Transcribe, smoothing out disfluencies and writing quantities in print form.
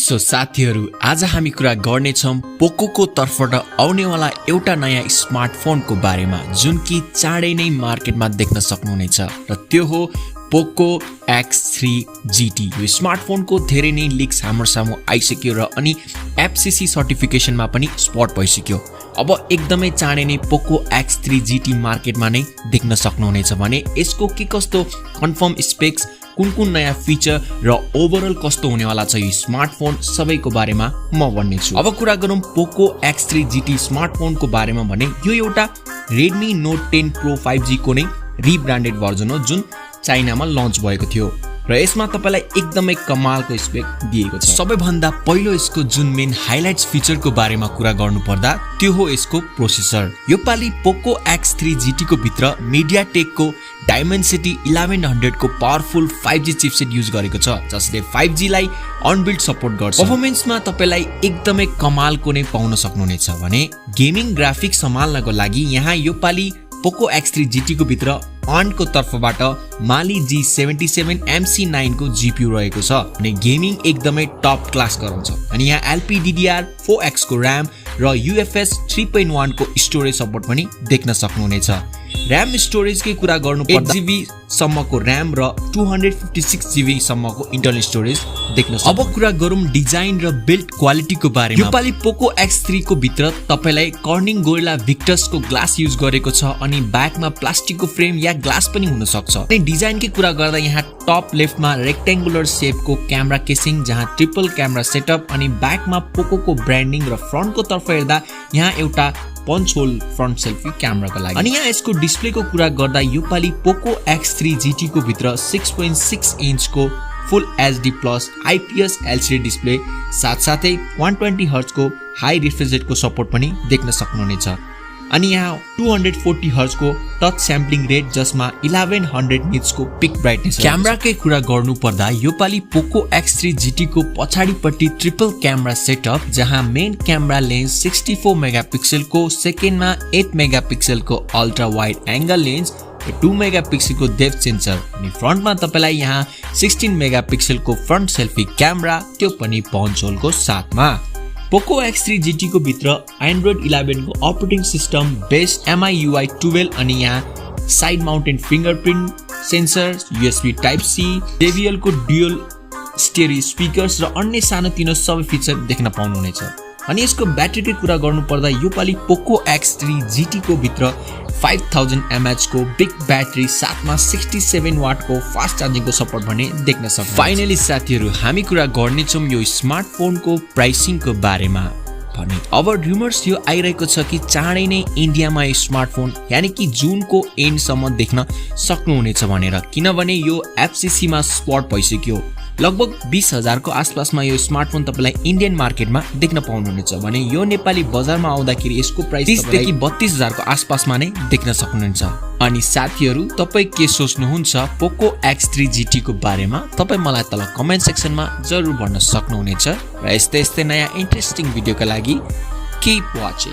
So साथीहरु आज हामी कुरा गर्ने छौं पोको तर्फबाट आउनेवाला एउटा नयाँ स्मार्टफोनको बारेमा जुन कि चाँडै नै मार्केटमा देख्न सक्नुहुनेछ र त्यो हो पोको X3 GT। यो स्मार्टफोनको धेरै नै लिक्स हाम्रो सामु आइसक्यो र अनि FCC सर्टिफिकेसनमा पनि स्पट भइसक्यो। अब एकदमै चाँडै नै पोको X3 GT मार्केटमा नै देख्न सक्नुहुनेछ भने यसको के कस्तो कन्फर्म स्पेक्स, कुन नयाँ फिचर र ओभरअल कस्तो हुनेवाला छ यो स्मार्टफोन सबैको बारेमा म भन्नेछु। अब कुरा गरौँ पोको X3 GT स्मार्टफोनको बारेमा भने यो एउटा रेडमी नोट 10 प्रो 5G को नै रिब्रान्डेड भर्जन हो जुन चाइनामा लन्च भएको थियो र यसमा तपाईलाई एकदमै कमालको स्पेक दिएको छ। सबैभन्दा पहिलो यसको जुन मेन हाइलाइट्स फिचरको बारेमा कुरा गर्नुपर्दा त्यो हो यसको प्रोसेसर। यो पाली पोको X3 GT को भित्र MediaTek को Dimensity 1100 को पावरफुल 5G चिपसेट युज गरेको छ जसले 5G लाई अनबिल्ड सपोर्ट गर्छ। परफर्मेन्समा तपाईलाई एकदमै कमालको नै पाउन सक्नुहुनेछ भने गेमिङ ग्राफिक्स सम्हाल्नको लागि यहाँ यो पाली पोको X3 GT को भित्र ARM को तर्फबाट Mali G77 MC9 को GPU रहेको छ अनि गेमिङ एकदमै टप क्लास गराउँछ। अनि यहाँ LPDDR4X को RAM र UFS 3.1 को स्टोरेज सपोर्ट पनि देख्न सक्नुहुनेछ। RAM स्टोरेज के कुरा गर्नुपर्दा 8GB सम्मको RAM र 256GB सम्मको इन्टरनल स्टोरेज देख्न सक्नुहुन्छ। अब कुरा गरौँ डिजाइन र बिल्ड क्वालिटीको बारेमा। यो पाली पोको X3 को भित्र तपाईलाई कर्निङ गोरिल्ला विक्टर्स को ग्लास युज गरेको छ अनि ब्याकमा प्लास्टिकको फ्रेम या ग्लास पनि हुन सक्छ। अनि डिजाइन के कुरा गर्दा यहाँ टप लेफ्टमा रेक्टेंगुलर शेपको क्यामेरा केसिङ जहाँ ट्रिपल क्यामेरा सेटअप अनि ब्याकमा पोको को ब्रान्डिङ र फ्रन्टको तर्फ हेर्दा यहाँ एउटा पंच होल फ्रन्ट सेल्फी क्यामेराको लागि। अनि यहाँ यसको डिस्प्लेको कुरा गर्दा यो पाली पोको X3 GT को भित्र 6.6 इन्च को फुल HD plus IPS LCD display साथसाथै 120 हर्ट्ज को हाई रिफ्रेश रेट को सपोर्ट पनि देख्न सक्नुहुनेछ। अनि यहाँ 240 हर्ट्ज को टच स्याम्पलिङ रेट जसमा 1100 निट्स को पिक ब्राइटनेस। क्यामेराकै कुरा गर्नु पर्दा यो पाली पोको X3 GT को पछाडीपट्टि ट्रिपल क्यामेरा सेटअप जहाँ मेन क्यामेरा लेन्स 64 मेगापिक्सल को, सेकेन्डमा 8 मेगापिक्सल को ultra wide angle lens, 2 megapixel को डेप्थ सेन्सर अनि फ्रन्टमा तपाईलाई यहाँ 16 मेगापिक्सल को फ्रन्ट सेल्फी क्यामेरा त्यो पनि पंच होल को साथमा। पोको X3 GT को भित्र एन्ड्रोइड 11 को अपरेटिङ सिस्टम बेस्ड MIUI 12 अनि यहाँ side mounted fingerprint sensor, USB type C, JBL को ड्युअल स्टेरियो स्पिकर्स र अन्य सानोतिनो सबै फिचर देख्न पाउनुहुनेछ। अनि यसको ब्याट्रीको कुरा गर्नुपर्दा यो पाली पोको X3 GT को भित्र 5000 mAh को बिग ब्याट्री साथमा 67 वाट को फास्ट चार्जिङ को सपोर्ट भने देख्न सक्नुहुन्छ। फाइनली साथीहरु हामी कुरा गर्ने छौं यो स्मार्टफोन को प्राइसिङ को बारेमा भने अब र्युमर्स यो आइरहेको छ कि चाँडै नै इन्डियामा यो स्मार्टफोन यानी कि जुन को एन्ड सम्म देख्न सक्नुहुनेछ भनेर, किनभने यो FCC मा स्पट भइसक्यो। लगभग 20,000 को आसपासमा यो स्मार्टफोन तपाईलाई इन्डियन मार्केटमा देख्न पाउनुहुनेछ भने यो नेपाली बजारमा आउँदाखेरि यसको प्राइस 30 देखि 32,000 को आसपासमा नै देख्न सक्नुहुन्छ। अनि साथीहरु तपाई के सोच्नुहुन्छ पोको X3 GT को बारेमा तपाई मलाई तल कमेन्ट सेक्सनमा जरुर भन्न सक्नुहुनेछ र यस्तै नयाँ इन्ट्रेस्टिङ भिडियोका लागि कीप वाचिङ।